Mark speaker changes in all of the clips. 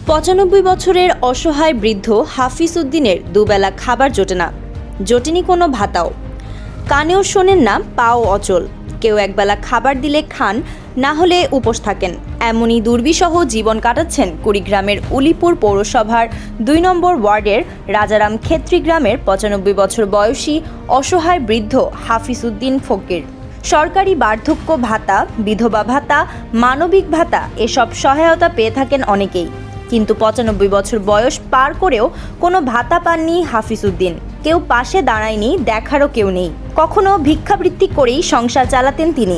Speaker 1: ৯৫ বছরের অসহায় বৃদ্ধ হাফিজ উদ্দিনের দুবেলা খাবার জোটে না, জোটেনি কোনো ভাতাও। কানেও শোনেন না, পাও অচল। কেউ একবেলা খাবার দিলে খান, না হলে উপোস থাকেন। এমনই দুর্বিষহ জীবন কাটাচ্ছেন কুড়িগ্রামের উলিপুর পৌরসভার ২ নম্বর ওয়ার্ডের রাজারাম খেত্রী গ্রামের ৯৫ বছর বয়সী অসহায় বৃদ্ধ হাফিজ উদ্দিন ফকির। সরকারি বার্ধক্য ভাতা, বিধবা ভাতা, মানবিক ভাতা এসব সহায়তা পেয়ে থাকেন অনেকেই, কিন্তু ৯৫ বছর বয়স পার করেও কোনো ভাতা পাননি হাফিজ উদ্দিন। কেউ পাশে দাঁড়ায়নি, দেখারও কেউ নেই। কখনো ভিক্ষাবৃত্তি করেই সংসার চালাতেন তিনি।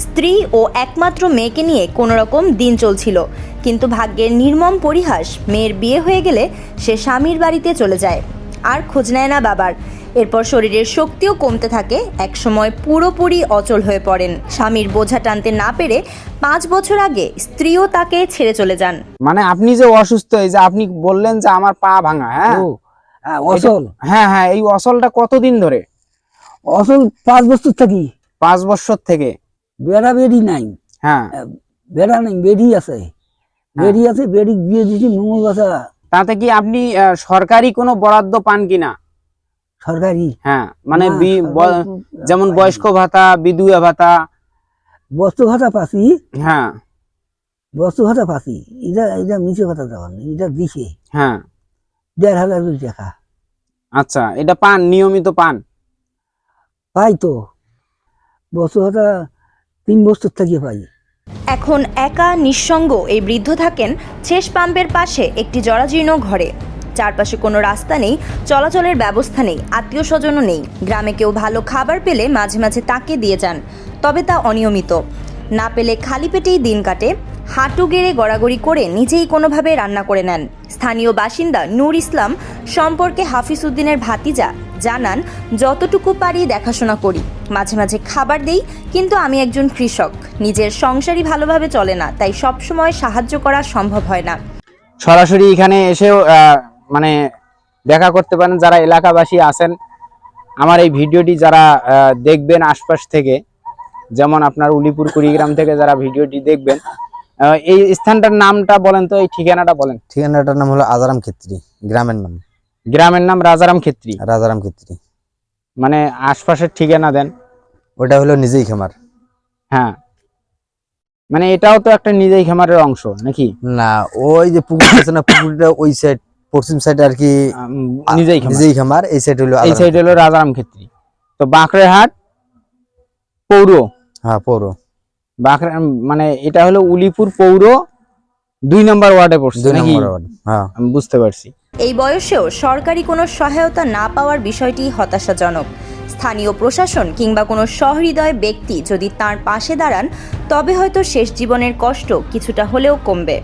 Speaker 1: স্ত্রী ও একমাত্র মেয়েকে নিয়ে কোনো রকম দিন চলছিল, কিন্তু ভাগ্যের নির্মম পরিহাস, মেয়ের বিয়ে হয়ে গেলে সে স্বামীর বাড়িতে চলে যায়, আর খোঁজ নেয় না বাবার। এরপর শরীরের শক্তিও কমতে থাকে, একসময় পুরোপুরি অচল হয়ে পড়েন। স্বামীর বোঝা টানতে না পেরে ৫ বছর আগে স্ত্রীও তাকে ছেড়ে চলে যান।
Speaker 2: মানে আপনি যে অসুস্থ, এই যে আপনি বললেন যে আমার পা ভাঙা, হ্যাঁ
Speaker 3: অসল,
Speaker 2: হ্যাঁ, এই অসলটা কতদিন ধরে?
Speaker 3: অসল ৫ বছর থাকি।
Speaker 2: ৫ বছর থেকে
Speaker 3: বেড়া বেড়ি নাই।
Speaker 2: হ্যাঁ,
Speaker 3: বেড়া নাই, বেড়ি আছে। বেড়ি বিয়ে দিয়েছি মঙ্গল বাসা।
Speaker 2: তাতে কি আপনি সরকারি কোনো বরাদ্দ পান কিনা?
Speaker 3: সরকারি,
Speaker 2: হ্যাঁ, মানে
Speaker 3: সরকারি
Speaker 2: যেমন বয়স্ক ভাতা, বিধবা ভাতা।
Speaker 3: বস্তু ভাতা পাচ্ছি,
Speaker 2: হ্যাঁ,
Speaker 3: বস্তু ভাতা পাচ্ছি। এটা মিছে ভাতা দেওয়ার নেই, এটা দিছে
Speaker 2: হ্যাঁ।
Speaker 3: ১,৫০০ টাকা
Speaker 2: আচ্ছা, এটা পান, নিয়মিত পান?
Speaker 3: পাই তো, বস্তু ভাতা ৩ বছর থেকে পাই।
Speaker 1: এখন একা নিঃসঙ্গ এই বৃদ্ধ থাকেন শেষ পাম্পের পাশে একটি জরাজীর্ণ ঘরে। চারপাশে কোনো রাস্তা নেই, চলাচলের ব্যবস্থা নেই, আত্মীয় স্বজনও নেই। গ্রামে কেউ ভালো খাবার পেলে মাঝে মাঝে তাকে দিয়ে যান, তবে তা অনিয়মিত। না পেলে খালি পেটেই দিন কাটে। হাঁটু গেড়ে গড়াগড়ি করে নিজেই কোনোভাবে রান্না করে নেন। স্থানীয় বাসিন্দা নূর ইসলাম সম্পর্কে হাফিজ উদ্দিনের ভাতিজা জানান, যতটুকু পারি দেখাশোনা করি, মাঝে মাঝে খাবার দেই, কিন্তু আমি একজন কৃষক, নিজের সংসারই ভালোভাবে চলে না, তাই সবসময় সাহায্য করা সম্ভব হয় না।
Speaker 2: সরাসরি এখানে এসেও মানে দেখা করতে পারেন যারা এলাকাবাসী আছেন। আমার এই ভিডিওটি যারা দেখবেন আশপাশ থেকে, যেমন আপনার উলিপুর কুড়িগ্রাম থেকে যারা ভিডিওটি দেখবেন, এই স্থানটার নামটা বলেন তো, এই ঠিকানাটা বলেন।
Speaker 4: ঠিকানাটার নাম হলো আজারাম খেত্রী, গ্রামের নাম।
Speaker 2: গ্রামের নাম রাজারাম খেত্রী।
Speaker 4: রাজারাম খেত্রী,
Speaker 2: মানে আশপাশের ঠিকানা দেন।
Speaker 4: ওটা হলো নিজেই খামার।
Speaker 2: হ্যাঁ, মানে এটাও তো একটা নিজেই খামারের অংশ নাকি?
Speaker 4: না, ওই যে পুকুর আছে না, পুকুরটা ওই সাইড, পশ্চিম সাইড আর কি নিজেই খামার। এই সাইড হলো,
Speaker 2: এই সাইড হলো রাজারাম খেত্রী। তো বাঁকড়াহাট পৌর।
Speaker 4: হ্যাঁ, পৌর।
Speaker 2: মানে এটা হলো উলিপুর পৌর ২ নম্বর ওয়ার্ডে পড়ছে নাকি?
Speaker 4: হ্যাঁ,
Speaker 2: আমি বুঝতে পারছি।
Speaker 1: এই বয়সেও সরকারি কোনো সহায়তা না পাওয়ার বিষয়টি হতাশাজনক। স্থানীয় প্রশাসন কিংবা কোনো সহৃদয় ব্যক্তি যদি তার পাশে দাঁড়ান, তবে হয়তো শেষ জীবনের কষ্ট কিছুটা হলেও কমবে।